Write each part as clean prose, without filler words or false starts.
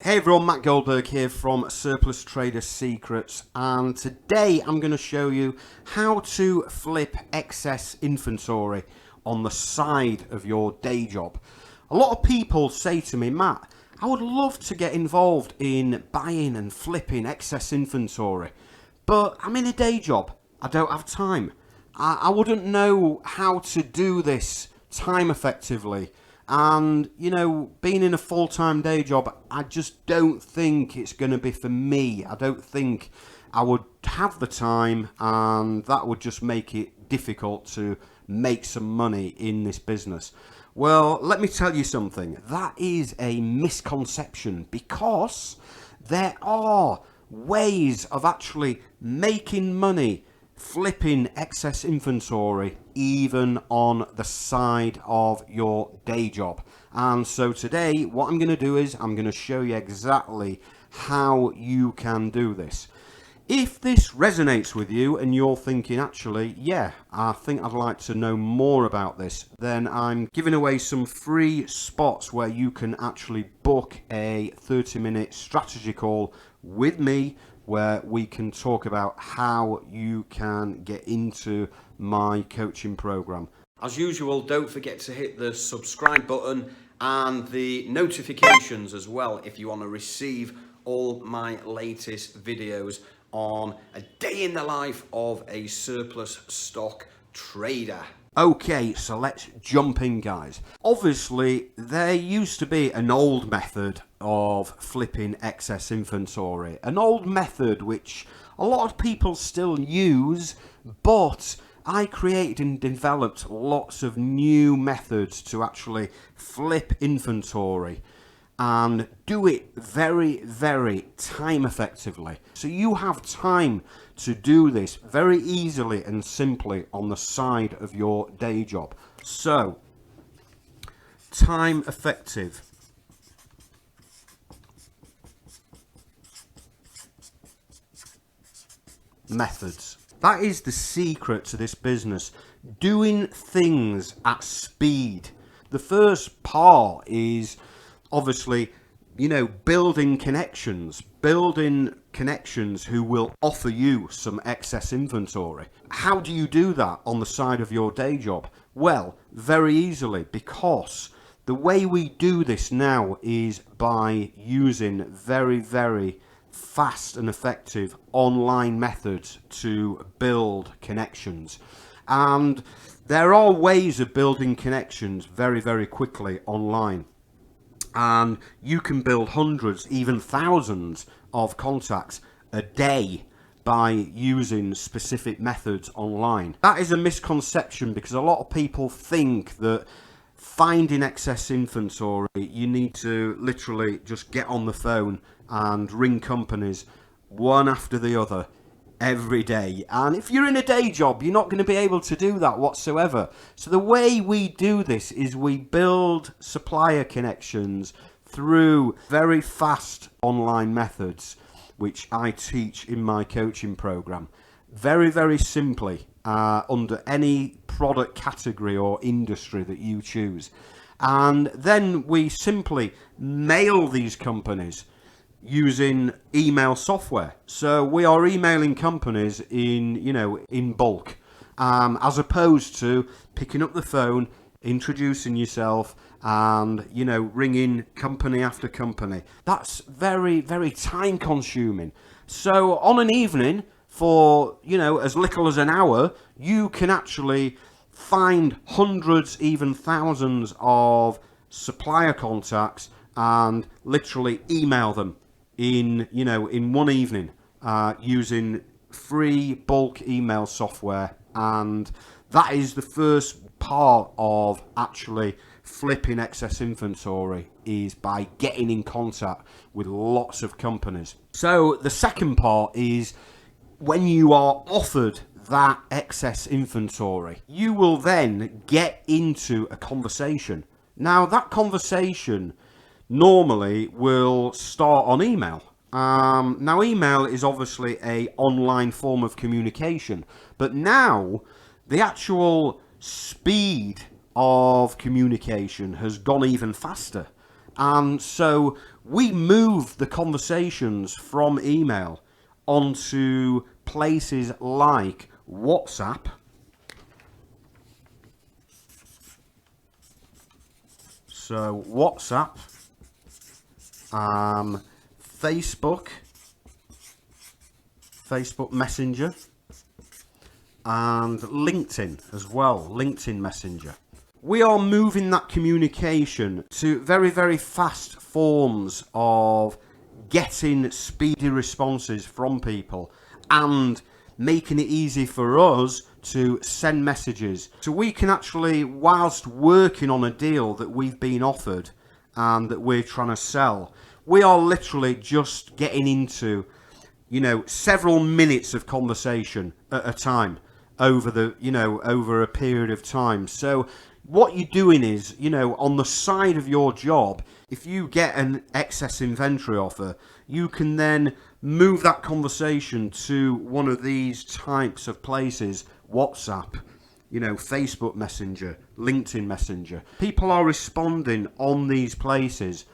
Hey everyone, Matt Goldberg here from Surplus Trader Secrets, and today I'm going to show you how to flip excess inventory on the side of your day job. A lot of people say to me, Matt, I would love to get involved in buying and flipping excess inventory, but I'm in a day job. I don't have time. I wouldn't know how to do this time effectively. And, you know, being in a full-time day job, I just don't think it's going to be for me. I don't think I would have the time, and that would just make it difficult to make some money in this business. Well, let me tell you something. That is a misconception, because there are ways of actually making money flipping excess inventory even on the side of your day job. And so today what I'm going to do is I'm going to show you exactly how you can do this. If this resonates with you and you're thinking, actually, yeah, I think I'd like to know more about this, then I'm giving away some free spots where you can actually book a 30-minute strategy call with me, where we can talk about how you can get into my coaching program. As usual, don't forget to hit the subscribe button and the notifications as well if you want to receive all my latest videos on a day in the life of a surplus stock trader. Okay, so let's jump in, guys. Obviously, there used to be an old method of flipping excess inventory. An old method which a lot of people still use, but I created and developed lots of new methods to actually flip inventory and do it very, very time effectively. So you have time to do this very easily and simply on the side of your day job. So, time effective. Methods. That is the secret to this business. Doing things at speed. The first part is obviously, you know, building connections who will offer you some excess inventory. How do you do that on the side of your day job? Well, very easily, because the way we do this now is by using very, very fast and effective online methods to build connections. And there are ways of building connections very, very quickly online. And you can build hundreds, even thousands of contacts a day by using specific methods online. That is a misconception, because a lot of people think that finding excess inventory, you need to literally just get on the phone and ring companies one after the other every day. And if you're in a day job, you're not going to be able to do that whatsoever. So the way we do this is we build supplier connections through very fast online methods, which I teach in my coaching program. Very, very simply, under any product category or industry that you choose. And then we simply mail these companies using email software. So we are emailing companies in bulk, as opposed to picking up the phone, introducing yourself, and ringing company after company. That's very, very time consuming. So on an evening, for as little as an hour, you can actually find hundreds, even thousands of supplier contacts and literally email them in one evening, using free bulk email software. And that is the first part of actually flipping excess inventory, is by getting in contact with lots of companies. So the second part is when you are offered that excess inventory, you will then get into a conversation. Now that conversation normally will start on email. Now email is obviously a online form of communication, but now the actual speed of communication has gone even faster. And so we move the conversations from email onto places like WhatsApp, so WhatsApp, Facebook Messenger, and LinkedIn as well, LinkedIn Messenger. We are moving that communication to very, very fast forms of getting speedy responses from people and making it easy for us to send messages. So we can actually, whilst working on a deal that we've been offered and that we're trying to sell, we are literally just getting into, several minutes of conversation at a time over a period of time. So what you're doing is, on the side of your job, if you get an excess inventory offer, you can then move that conversation to one of these types of places, WhatsApp, Facebook Messenger, LinkedIn Messenger. People are responding on these places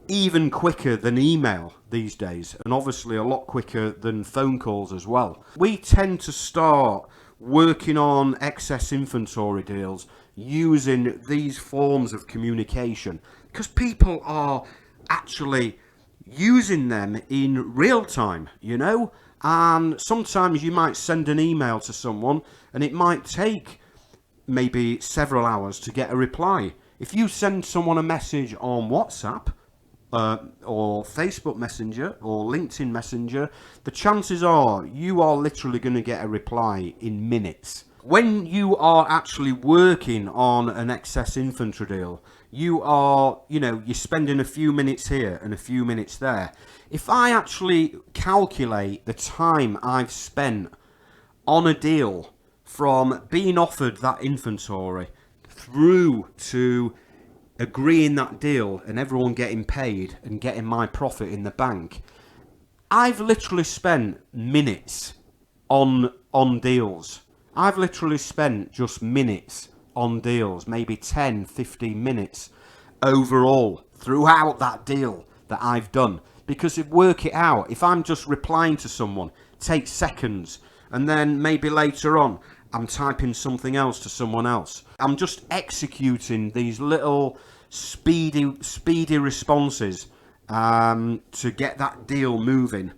even quicker than email these days, and obviously a lot quicker than phone calls as well. We tend to start working on excess inventory deals using these forms of communication because people are actually using them in real time, and sometimes you might send an email to someone and it might take maybe several hours to get a reply. If you send someone a message on WhatsApp or Facebook Messenger or LinkedIn Messenger, the chances are you are literally going to get a reply in minutes. When you are actually working on an excess inventory deal, you're spending a few minutes here and a few minutes there. If I actually calculate the time I've spent on a deal from being offered that inventory through to agreeing that deal and everyone getting paid and getting my profit in the bank, I've literally spent minutes on deals. I've literally spent just minutes on deals, maybe 10, 15 minutes overall throughout that deal that I've done. Because if work it out, if I'm just replying to someone, it takes seconds, and then maybe later on I'm typing something else to someone else. I'm just executing these little speedy responses to get that deal moving.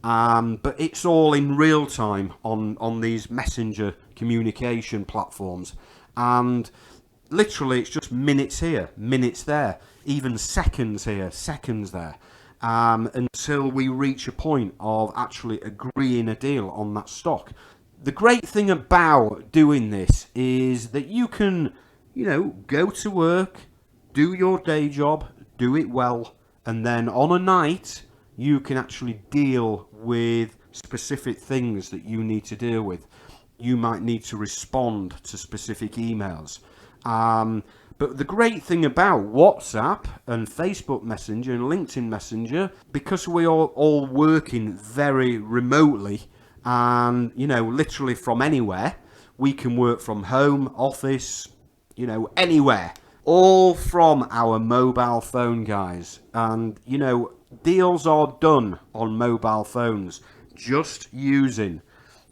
But it's all in real time on these messenger communication platforms. And literally it's just minutes here, minutes there, even seconds here, seconds there, until we reach a point of actually agreeing a deal on that stock. The great thing about doing this is that you can, go to work, do your day job, do it well, and then on a night, you can actually deal with specific things that you need to deal with. You might need to respond to specific emails. But the great thing about WhatsApp and Facebook Messenger and LinkedIn Messenger, because we are all working very remotely and, literally from anywhere, we can work from home, office, anywhere, all from our mobile phone, guys. And, deals are done on mobile phones just using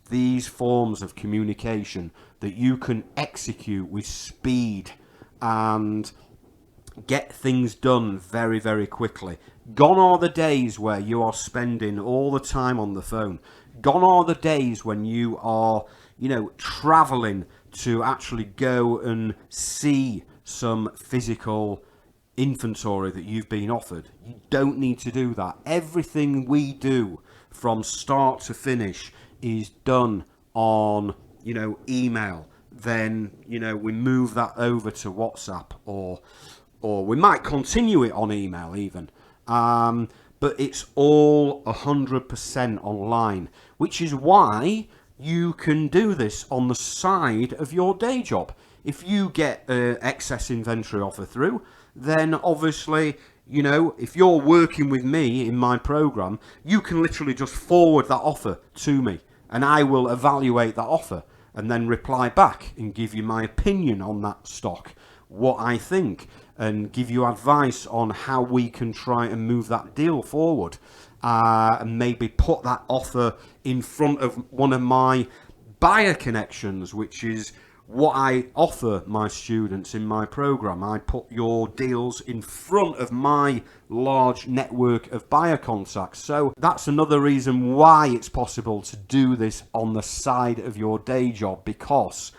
these forms of communication that you can execute with speed and get things done very, very quickly. Gone are the days where you are spending all the time on the phone. Gone are the days when you are, traveling to actually go and see some physical inventory that you've been offered. You don't need to do that. Everything we do from start to finish is done on, email. Then, we move that over to WhatsApp or we might continue it on email even. But it's all 100% online, which is why you can do this on the side of your day job. If you get an excess inventory offer through, then obviously, if you're working with me in my program, you can literally just forward that offer to me and I will evaluate that offer and then reply back and give you my opinion on that stock, what I think. and give you advice on how we can try and move that deal forward, and maybe put that offer in front of one of my buyer connections, which is what I offer my students in my program. I put your deals in front of my large network of buyer contacts. So that's another reason why it's possible to do this on the side of your day job, because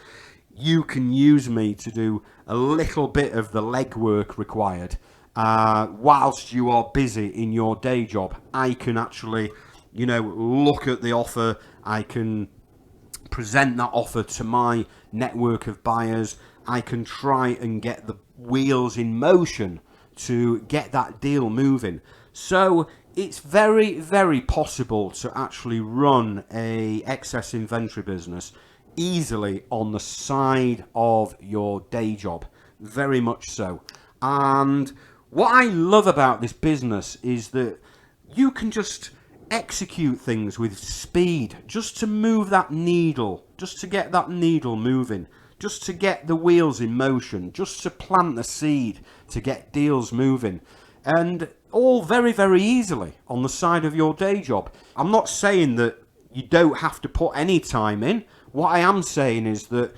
you can use me to do a little bit of the legwork required whilst you are busy in your day job. I can actually, look at the offer. I can present that offer to my network of buyers. I can try and get the wheels in motion to get that deal moving. So it's very, very possible to actually run a excess inventory business easily on the side of your day job. Very much so. And what I love about this business is that you can just execute things with speed, just to move that needle, just to get that needle moving, just to get the wheels in motion, just to plant the seed to get deals moving, and all very, very easily on the side of your day job. I'm not saying that you don't have to put any time in. What I am saying is that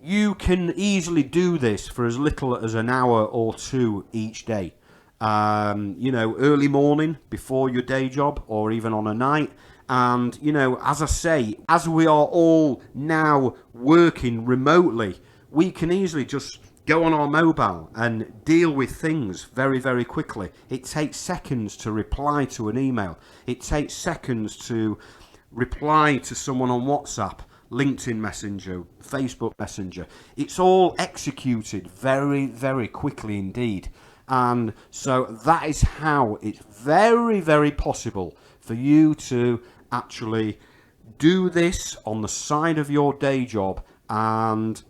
you can easily do this for as little as an hour or two each day. Early morning before your day job, or even on a night. And, as I say, as we are all now working remotely, we can easily just go on our mobile and deal with things very, very quickly. It takes seconds to reply to an email. It takes seconds to reply to someone on WhatsApp, LinkedIn Messenger, Facebook Messenger. It's all executed very, very quickly indeed. And so that is how it's very, very possible for you to actually do this on the side of your day job and,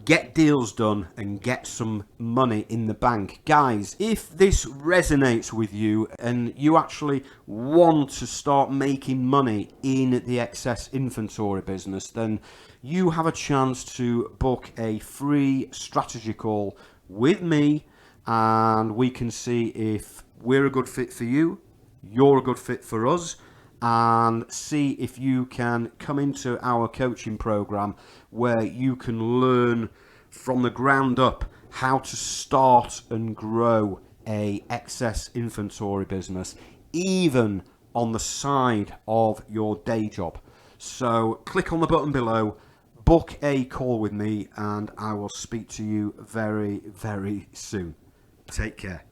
get deals done and get some money in the bank. Guys, if this resonates with you and you actually want to start making money in the excess inventory business, then you have a chance to book a free strategy call with me, and we can see if we're a good fit for you, you're a good fit for us, and see if you can come into our coaching program where you can learn from the ground up how to start and grow a excess inventory business, even on the side of your day job. So click on the button below, book a call with me, and I will speak to you very, very soon. Take care.